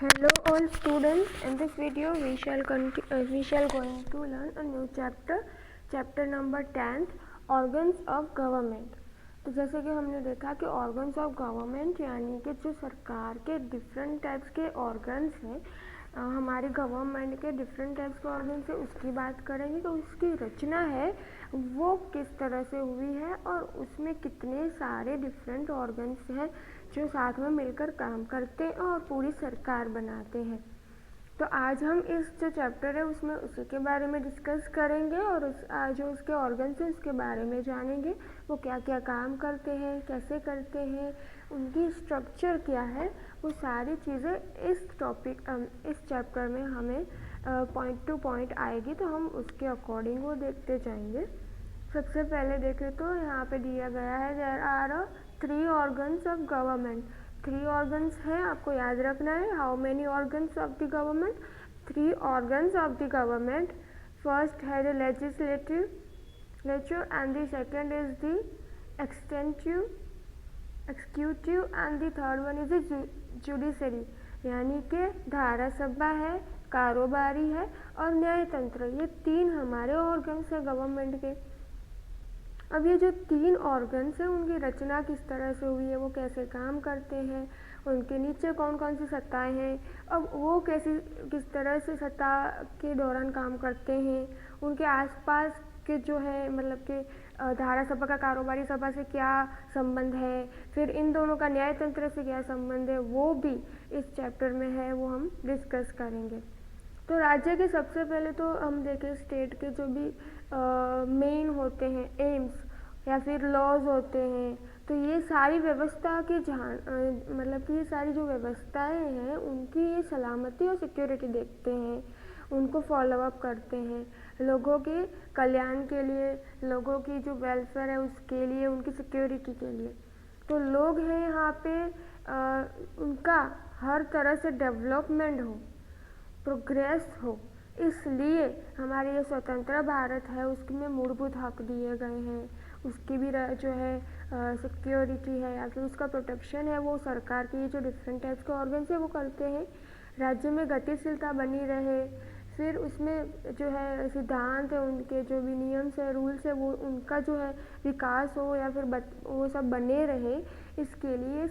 Hello all students. In this video we shall going to learn a new chapter number 10, organs of government. तो जैसे कि हमने देखा कि organs of government यानी कि जो सरकार के different types के organs हैं, हमारी गवर्नमेंट के डिफरेंट टाइप्स के ऑर्गन से उसकी बात करेंगे तो उसकी रचना है वो किस तरह से हुई है और उसमें कितने सारे डिफरेंट ऑर्गन्स हैं जो साथ में मिलकर काम करते हैं और पूरी सरकार बनाते हैं। तो आज हम इस जो चैप्टर है उसमें उसी के बारे में डिस्कस करेंगे और जो उसके ऑर्गन्स हैं उसके बारे में जानेंगे, वो क्या क्या काम करते हैं, कैसे करते हैं, उनकी स्ट्रक्चर क्या है, वो सारी चीज़ें इस चैप्टर में हमें पॉइंट टू पॉइंट आएगी, तो हम उसके अकॉर्डिंग वो देखते जाएंगे। सबसे पहले देखें तो यहाँ पे दिया गया है there are 3 organs of government. 3 organs हैं, आपको याद रखना है। How many organs of the government? 3 organs of the government. First है the legislature and the second is the executive and the third one is the judiciary, यानी कि धारा सभा है, कारोबारी है और न्यायतंत्र। ये 3 हमारे ऑर्गन्स हैं गवर्नमेंट के। अब ये जो 3 ऑर्गन्स हैं उनकी रचना किस तरह से हुई है, वो कैसे काम करते हैं, उनके नीचे कौन कौन सी सत्ताएं हैं, अब वो किस तरह से सत्ता के दौरान काम करते हैं, उनके आसपास के जो है मतलब कि धारा सभा का कारोबारी सभा से क्या संबंध है, फिर इन दोनों का न्यायतंत्र से क्या संबंध है, वो भी इस चैप्टर में है, वो हम डिस्कस करेंगे। तो राज्य के सबसे पहले तो हम देखें स्टेट के जो भी मेन होते हैं एम्स या फिर लॉज होते हैं, तो ये सारी व्यवस्था के मतलब कि ये सारी जो व्यवस्थाएं हैं उनकी ये सलामती और सिक्योरिटी देखते हैं, उनको फॉलो अप करते हैं, लोगों के कल्याण के लिए, लोगों की जो वेलफेयर है उसके लिए, उनकी सिक्योरिटी के लिए। तो लोग हैं यहाँ पे उनका हर तरह से डेवलपमेंट हो, प्रोग्रेस हो, इसलिए हमारे ये स्वतंत्र भारत है उसमें मूलभूत हक दिए गए हैं, उसकी भी जो है सिक्योरिटी है या फिर उसका प्रोटेक्शन है, वो सरकार के जो डिफरेंट टाइप्स के ऑर्गन्स है वो करते हैं। राज्य में गतिशीलता बनी रहे, फिर उसमें जो है सिद्धांत है, उनके जो भी नियम्स है, रूल्स है, वो उनका जो है विकास हो या फिर वो सब बने रहे, इसके लिए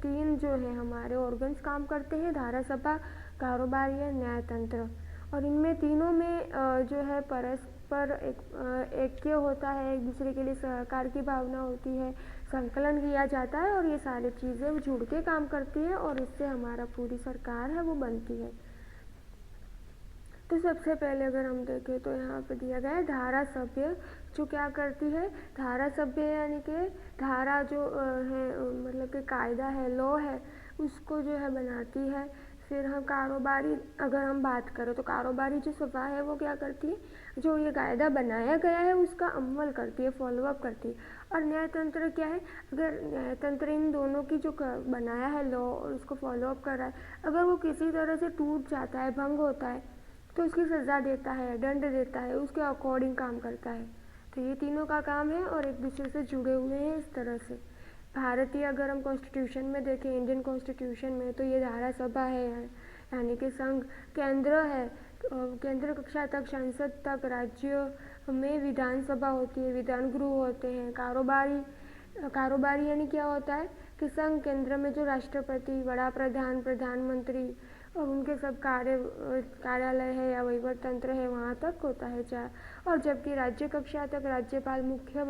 3 जो है हमारे ऑर्गन्स काम करते हैं, धारा सभा, कारोबारी या न्यायतंत्र। और इनमें तीनों में जो है परस्पर ऐक्य होता है, एक दूसरे के लिए सहकार की भावना होती है, संकलन किया जाता है और ये सारी चीज़ें जुड़ के काम करती है और इससे हमारा पूरी सरकार है वो बनती है। तो सबसे पहले अगर हम देखें तो यहाँ पे दिया गया है धारा सभ्य, जो क्या करती है, धारा सभ्य यानी कि धारा जो है मतलब कि कायदा है, लॉ है, उसको जो है बनाती है। फिर हम कारोबारी अगर हम बात करें तो कारोबारी जो सभा है वो क्या करती है, जो ये कायदा बनाया गया है उसका अमल करती है, फॉलोअप करती है। और न्यायतंत्र क्या है, अगर न्यायतंत्र इन दोनों की जो बनाया है लॉ और उसको फॉलोअप कर रहा है, अगर वो किसी तरह से टूट जाता है, भंग होता है, तो उसकी सज़ा देता है, दंड देता है, उसके अकॉर्डिंग काम करता है। तो ये तीनों का काम है और एक दूसरे से जुड़े हुए हैं इस तरह से। भारतीय अगर हम कॉन्स्टिट्यूशन में देखें, इंडियन कॉन्स्टिट्यूशन में, तो ये धारा सभा है यानी कि संघ, केंद्र है, केंद्र कक्षा तक, संसद तक, राज्य में विधानसभा होती है, विधान गृह होते हैं। कारोबारी यानी क्या होता है कि संघ केंद्र में जो राष्ट्रपति, बड़ा प्रधान, प्रधानमंत्री और उनके सब कार्यालय है या वहीवट तंत्र है वहाँ तक होता है और जबकि राज्य कक्षा तक राज्यपाल, मुख्य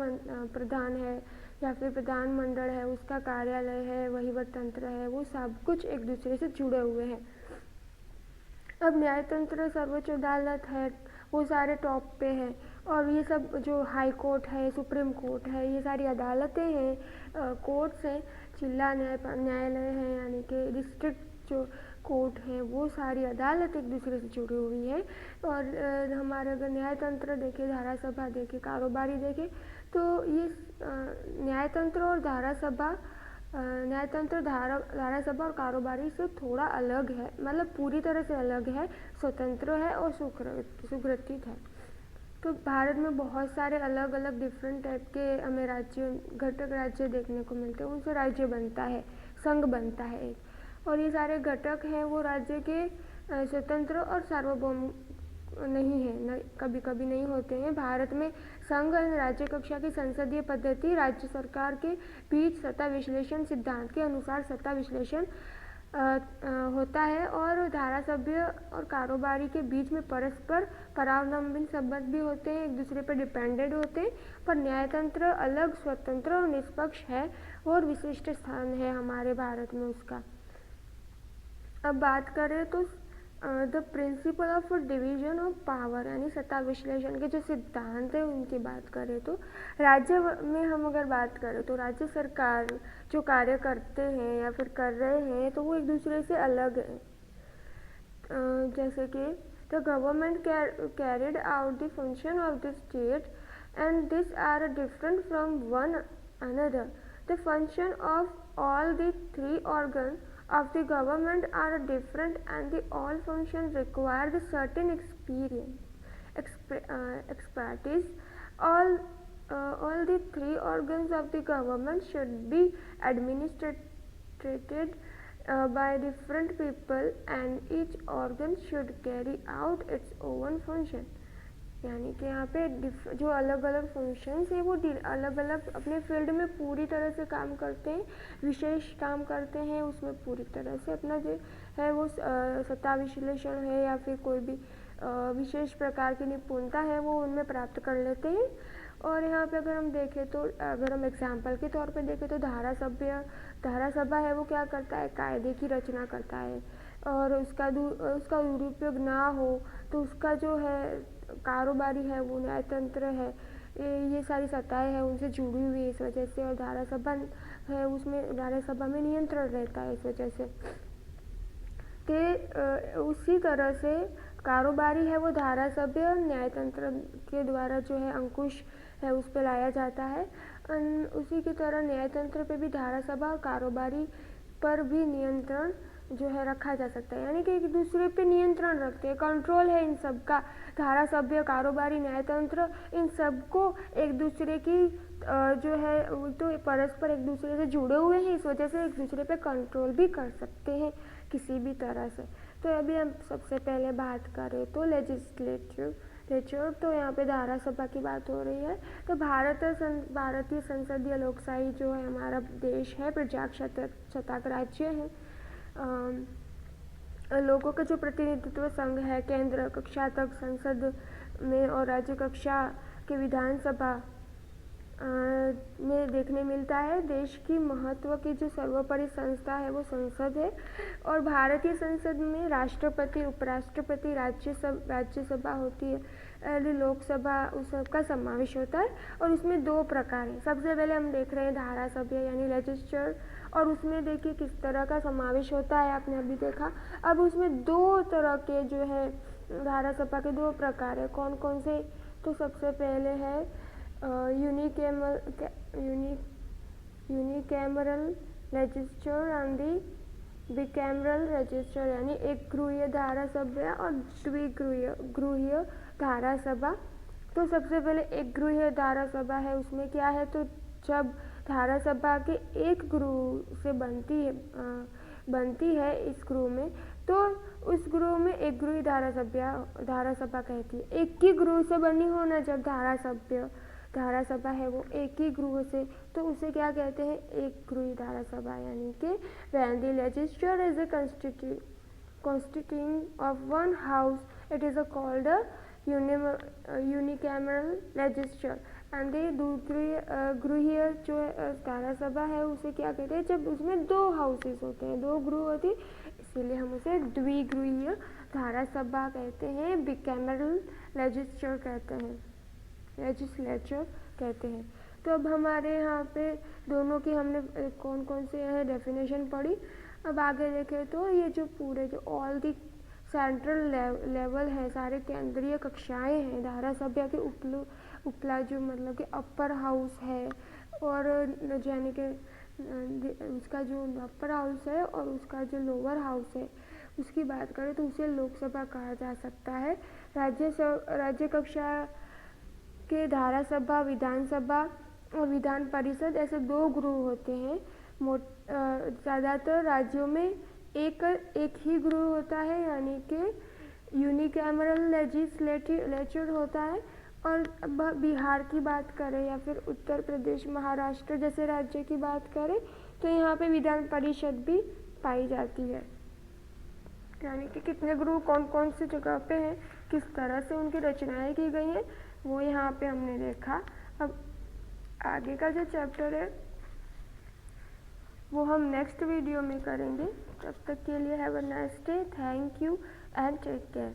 प्रधान है या फिर प्रधानमंडल है, उसका कार्यालय है, वहीवट तंत्र है, वो सब कुछ एक दूसरे से जुड़े हुए हैं। अब न्यायतंत्र, सर्वोच्च अदालत है, वो सारे टॉप पे हैं और ये सब जो हाई कोर्ट है, सुप्रीम कोर्ट है, ये सारी अदालतें हैं, कोर्ट्स हैं, जिला न्यायालय है यानी कि डिस्ट्रिक्ट जो कोर्ट है, वो सारी अदालत एक दूसरे से जुड़ी हुई है। और हमारे अगर न्यायतंत्र देखें, धारा सभा देखें, कारोबारी देखें, तो ये न्यायतंत्र और धारा सभा सभा और कारोबारी से थोड़ा अलग है, मतलब पूरी तरह से अलग है, स्वतंत्र है और सुग्रथित है। तो भारत में बहुत सारे अलग अलग डिफरेंट टाइप के हमें राज्य, घटक राज्य देखने को मिलते हैं, उनसे राज्य बनता है, संघ बनता है एक। और ये सारे घटक हैं वो राज्य के स्वतंत्र और सार्वभौम नहीं है, कभी कभी नहीं होते हैं। भारत में संघ राज्य कक्षा की संसदीय पद्धति राज्य सरकार के बीच सत्ता विश्लेषण सिद्धांत के अनुसार सत्ता विश्लेषण होता है और धारासभ्य और कारोबारी के बीच में परस्पर परावलंबी संबंध भी होते हैं, एक दूसरे पर डिपेंडेंट होते हैं, पर न्यायतंत्र अलग, स्वतंत्र और निष्पक्ष है और विशिष्ट स्थान है हमारे भारत में उसका। अब बात करें तो the principle of division of power यानी सत्ता विश्लेषण के जो सिद्धांत है उनकी बात करें तो राज्य में हम अगर बात करें तो राज्य सरकार जो कार्य करते हैं या फिर कर रहे हैं तो वो एक दूसरे से अलग है। जैसे कि the government carried out the function of the state and this are different from one another. The function of all the three organ of the government are different and the all functions require the certain expertise. All the three organs of the government should be administrated by different people and each organ should carry out its own function. यानी कि यहाँ पे जो अलग अलग functions है वो अलग अलग अपने फील्ड में पूरी तरह से काम करते हैं, विशेष काम करते हैं, उसमें पूरी तरह से अपना जो है वो सत्ता विश्लेषण है या फिर कोई भी विशेष प्रकार की निपुणता है वो उनमें प्राप्त कर लेते हैं। और यहाँ पे अगर हम देखें तो अगर हम एग्जाम्पल के तौर पे देखें तो धारासभा है वो क्या करता है, कायदे की रचना करता है और उसका दुरुपयोग ना हो तो उसका जो है कारोबारी है वो न्यायतंत्र है, ये सारी सत्ताएं हैं उनसे जुड़ी हुई है इस वजह से। और धारासभा है उसमें धारासभा में नियंत्रण रहता है इस वजह से कि उसी तरह से कारोबारी है वो धारासभ्य और न्यायतंत्र के द्वारा जो है अंकुश है उस पर लाया जाता है। उसी की तरह न्यायतंत्र पे भी धारासभा और कारोबारी पर भी नियंत्रण जो है रखा जा सकता है, यानी कि एक दूसरे पे नियंत्रण रखते हैं, कंट्रोल है इन सब का। धारासभ्य, कारोबारी, न्यायतंत्र इन सबको एक दूसरे की जो है तो परस्पर एक दूसरे से जुड़े हुए हैं, इस वजह से एक दूसरे पे कंट्रोल भी कर सकते हैं किसी भी तरह से। तो अभी हम सबसे पहले बात करें तो लेजिस्लेचर, तो यहाँ पे धारासभा की बात हो रही है। तो भारतीय संसदीय लोकशाही जो है हमारा देश है, प्रजासत्ताक राज्य है। लोगों का जो प्रतिनिधित्व संघ है केंद्र कक्षा तक संसद में और राज्य कक्षा के विधानसभा में देखने मिलता है। देश की महत्व की जो सर्वोपरि संस्था है वो संसद है और भारतीय संसद में राष्ट्रपति, उपराष्ट्रपति, राज्यसभा होती है, लोकसभा उस सब का समावेश होता है और उसमें दो प्रकार है। सबसे पहले हम देख रहे हैं धारासभा यानी लेजिस्लेचर और उसमें देखिए किस तरह का समावेश होता है, आपने अभी देखा। अब उसमें दो तरह के जो है धारासभा के दो प्रकार है, कौन कौन से, तो सबसे पहले है unicameral legislature and the bicameral legislature यानी एक गृहीय धारासभा और द्विगृहीय धारासभा। तो सबसे पहले एक गृहीय धारासभा है, उसमें क्या है तो जब धारासभा के एक गृह से बनती है इस गृह में तो उस गृह में एक गृहीय धारासभा कहती है। एक ही गृह से बनी हो ना जब धारासभा है वो एक ही गृह से, तो उसे क्या कहते हैं, एक गृहीय धारासभा। यानी कि when the legislature is a constituting of one house it is called a unicameral legislature and the गृहीय जो धारासभा है उसे क्या कहते हैं, जब उसमें दो हाउसेस होते हैं, दो गृह होते हैं, इसीलिए हम उसे द्विगृहीय धारासभा कहते हैं, बिकैमरल लेजिस्लेचर कहते हैं। तो अब हमारे यहाँ पे दोनों की हमने कौन कौन से है डेफिनेशन पढ़ी। अब आगे देखें तो ये जो पूरे जो ऑल दी सेंट्रल लेवल है, सारे केंद्रीय कक्षाएं हैं धारासभा के उपला जो मतलब कि अपर हाउस है और यानी कि उसका जो अपर हाउस है और उसका जो लोअर हाउस है उसकी बात करें तो उसे लोकसभा कहा जा सकता है। राज्य कक्षा के धारासभा, विधानसभा और विधान परिषद ऐसे दो गृह होते हैं। ज़्यादातर राज्यों में एक ही गृह होता है, यानी कि यूनिकैमरल लेजिस्लेचर होता है। और अब बिहार की बात करें या फिर उत्तर प्रदेश, महाराष्ट्र जैसे राज्य की बात करें तो यहाँ पे विधान परिषद भी पाई जाती है। यानी कि कितने गृह कौन कौन सी जगह पे हैं, किस तरह से उनकी रचनाएं की गई हैं, वो यहाँ पे हमने देखा। अब आगे का जो चैप्टर है वो हम नेक्स्ट वीडियो में करेंगे। तब तक के लिए have a nice day, thank you and take care.